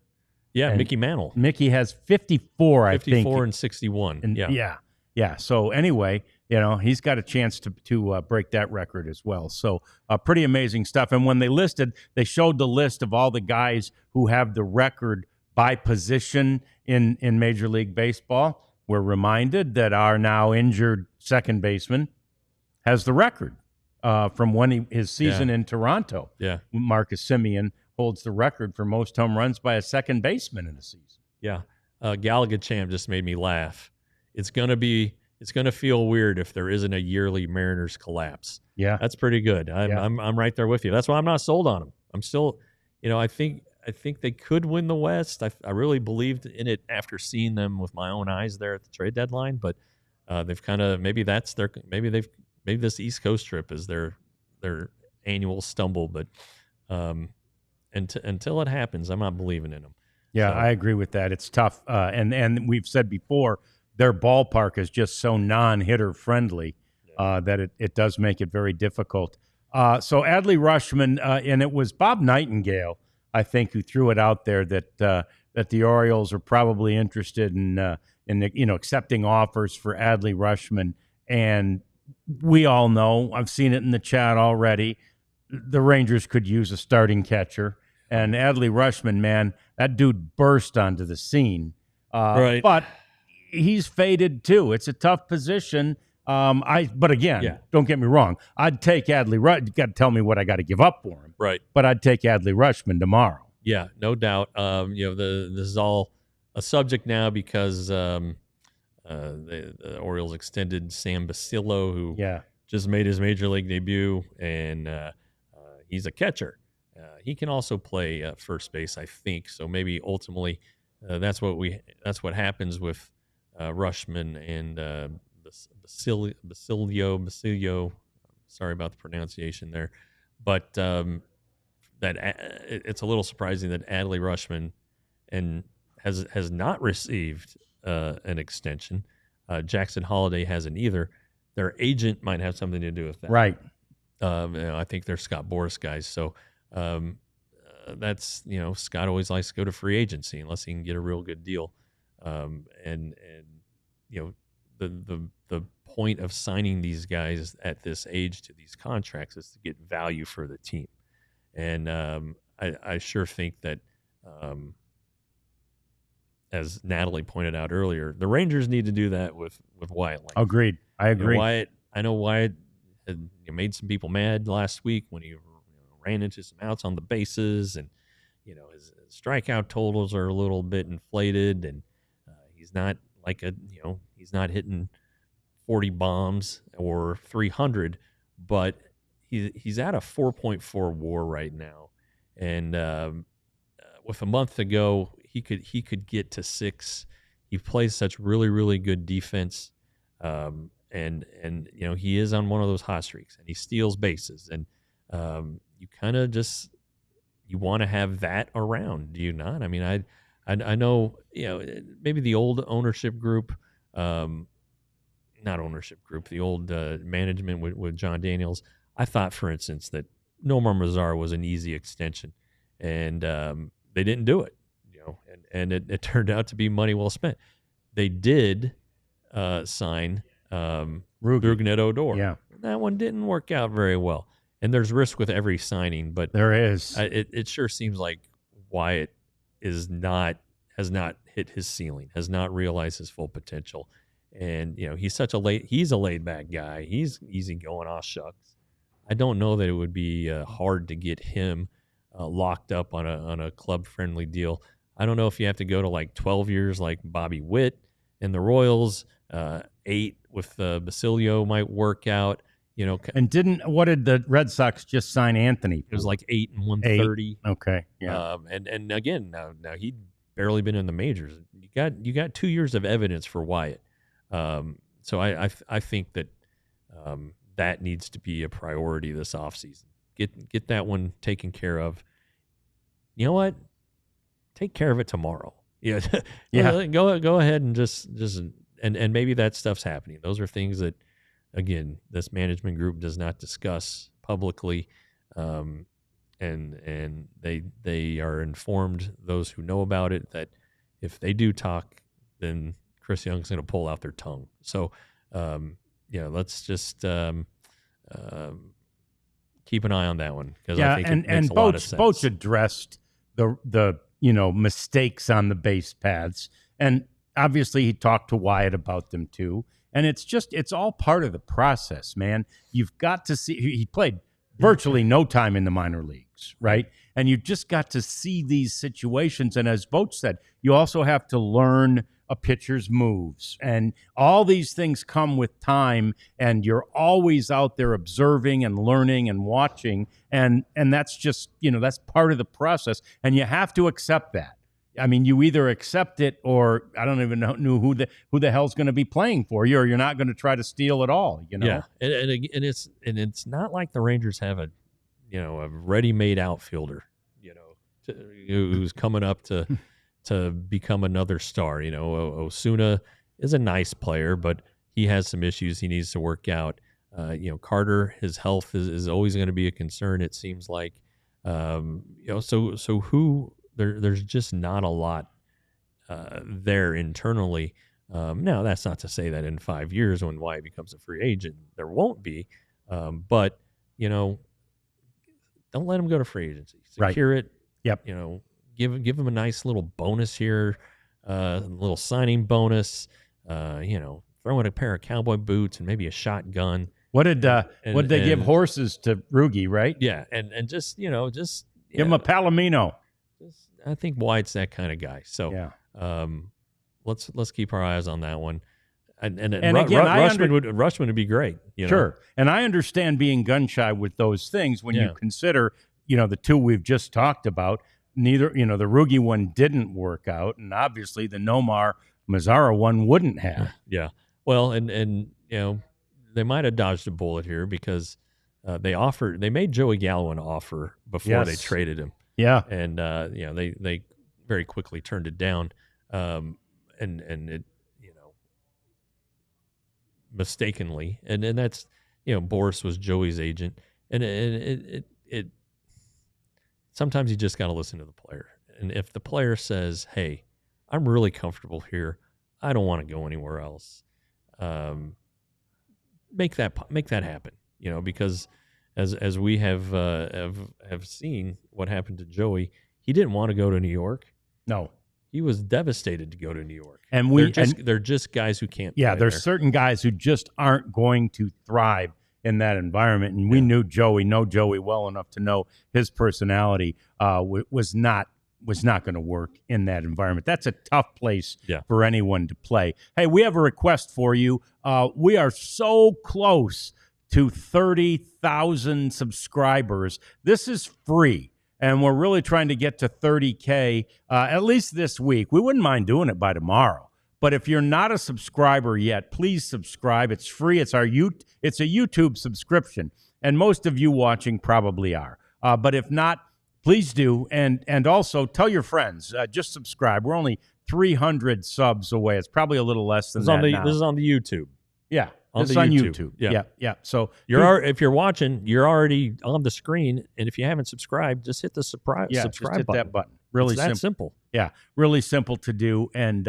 Yeah, and Mickey Mantle. Mickey has 54, I think. 54 and 61. And yeah. So anyway, he's got a chance to break that record as well. So pretty amazing stuff. And when they showed the list of all the guys who have the record by position in Major League Baseball. We're reminded that our now injured second baseman has the record from when his season in Toronto. Yeah. Marcus Semien holds the record for most home runs by a second baseman in a season. Yeah. Gallagher Champ just made me laugh. It's gonna feel weird if there isn't a yearly Mariners collapse. Yeah. That's pretty good. I'm right there with you. That's why I'm not sold on them. I'm still, I think they could win the West. I really believed in it after seeing them with my own eyes there at the trade deadline, but they've kind of maybe this East Coast trip is their annual stumble, but until it happens, I'm not believing in them. Yeah, So, I agree with that. It's tough, and we've said before their ballpark is just so non-hitter friendly that it does make it very difficult. So Adley Rutschman, and it was Bob Nightingale, I think, who threw it out there that the Orioles are probably interested in accepting offers for Adley Rutschman. And we all know, I've seen it in the chat already, the Rangers could use a starting catcher. And Adley Rutschman, man, that dude burst onto the scene. Right. But he's faded too. It's a tough position. But again, don't get me wrong. I'd take Adley Rutschman. You got to tell me what I got to give up for him. Right. But I'd take Adley Rutschman tomorrow. Yeah, no doubt. This is all a subject now because the Orioles extended Sam Basillo, who just made his major league debut, and he's a catcher. He can also play first base, I think. So maybe ultimately, that's what happens with Rutschman and Basilio. Sorry about the pronunciation there, but that it's a little surprising that Adley Rutschman has not received an extension. Jackson Holliday hasn't either. Their agent might have something to do with that, right? I think they're Scott Boras guys. So that's Scott always likes to go to free agency unless he can get a real good deal. And the point of signing these guys at this age to these contracts is to get value for the team. And I sure think that, as Natalie pointed out earlier, the Rangers need to do that with Wyatt Langford. Agreed. I agree. I know Wyatt had made some people mad last week when he ran into some outs on the bases, and his strikeout totals are a little bit inflated, and he's not he's not hitting 40 bombs or 300, but he's at a 4.4 WAR right now, and with a month to go, he could get to 6. He plays such really, really good defense, and he is on one of those hot streaks, and he steals bases, and you kind of just want to have that around, do you not? I mean, I know maybe the old ownership group, not ownership group, the old management with John Daniels. I thought, for instance, that Nomar Mazar was an easy extension, and they didn't do it. And it turned out to be money well spent. They did sign Rougned Odor. Yeah. That one didn't work out very well. And there's risk with every signing, but There is. it sure seems like Wyatt has not hit his ceiling, has not realized his full potential. And he's a laid back guy. He's easy going, off shucks. I don't know that it would be hard to get him locked up on a club friendly deal. I don't know if you have to go to like 12 years like Bobby Witt and the Royals. 8 with Basilio might work out. And what did the Red Sox just sign Anthony for? It was like 8 and 130. Okay, yeah. And again, now he'd barely been in the majors. You got 2 years of evidence for Wyatt. So I think that that needs to be a priority this offseason. Get that one taken care of. You know what? Take care of it tomorrow. Yeah. Yeah. Go ahead and just and maybe that stuff's happening. Those are things that, again, this management group does not discuss publicly, and they are informed, those who know about it, that if they do talk, then Chris Young's going to pull out their tongue. So, let's just keep an eye on that one, because I think it makes a lot of sense. Boch addressed the mistakes on the base paths, and obviously he talked to Wyatt about them too. And it's all part of the process, man. You've got to see, he played virtually no time in the minor leagues, right? And you just got to see these situations. And as Boch said, you also have to learn a pitcher's moves. And all these things come with time, and you're always out there observing and learning and watching. And that's just, that's part of the process. And you have to accept that. I mean, you either accept it, or I don't even know who the hell's going to be playing for you, or you're not going to try to steal at all. Yeah, and it's not like the Rangers have a ready-made outfielder, who's coming up to become another star. Osuna is a nice player, but he has some issues he needs to work out. Carter, his health is always going to be a concern, it seems like. So who? There's just not a lot there internally. Now, that's not to say that in 5 years, when Wyatt becomes a free agent, there won't be. But don't let him go to free agency. Secure it. Yep. Give him a nice little bonus here, a little signing bonus. Throw in a pair of cowboy boots and maybe a shotgun. What did they give horses to Rugi, right? Yeah, and just give him a Palomino. I think Wyatt's that kind of guy. So yeah. Let's keep our eyes on that one. And again, Rushman would be great. Sure. And I understand being gun shy with those things when you consider, the two we've just talked about. Neither, the Rugi one didn't work out, and obviously the Nomar Mazzara one wouldn't have. Yeah. Well, and they might have dodged a bullet here, because they made Joey Gallo an offer before they traded him. Yeah, and they very quickly turned it down, and it mistakenly, and that's Boris was Joey's agent, and it sometimes you just got to listen to the player, and if the player says, "Hey, I'm really comfortable here, I don't want to go anywhere else," make that happen, because. As we have seen what happened to Joey, he didn't want to go to New York. No, he was devastated to go to New York. And they're just guys who can't. Yeah, play there's there. certain guys who just aren't going to thrive in that environment. And we know Joey well enough to know his personality was not going to work in that environment. That's a tough place for anyone to play. Hey, we have a request for you. We are so close to 30,000 subscribers. This is free, and we're really trying to get to 30K at least this week. We wouldn't mind doing it by tomorrow. But if you're not a subscriber yet, please subscribe. It's free. It's a YouTube subscription, and most of you watching probably are. But if not, please do, and also tell your friends. Just subscribe. We're only 300 subs away. It's probably a little less than that now. This is on the YouTube. Yeah. On YouTube. Yeah. So if you're watching, you're already on the screen, and if you haven't subscribed, just hit the subscribe just hit button. that button. Really it's that simple. Yeah, really simple to do, and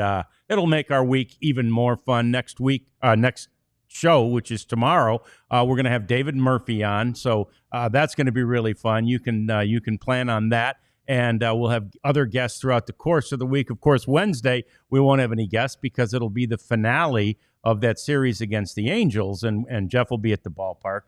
it'll make our week even more fun next week. Next show, which is tomorrow, we're going to have David Murphy on. So that's going to be really fun. You can plan on that. And we'll have other guests throughout the course of the week. Of course, Wednesday, we won't have any guests because it'll be the finale of that series against the Angels. And Jeff will be at the ballpark,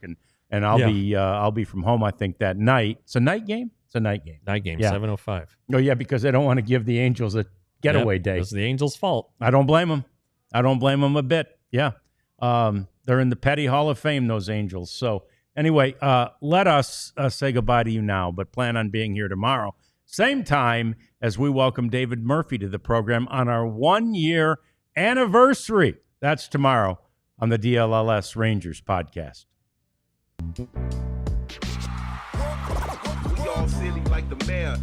and I'll be from home, I think, that night. It's a night game? It's a night game. Night game, Yeah. 7:05. Oh, yeah, because they don't want to give the Angels a getaway day. It's the Angels' fault. I don't blame them. I don't blame them a bit. Yeah. They're in the Petty Hall of Fame, those Angels. So anyway, let us say goodbye to you now, but plan on being here tomorrow. Same time as we welcome David Murphy to the program on our 1-year anniversary. That's tomorrow on the DLLS Rangers Podcast. We all silly like the mayor.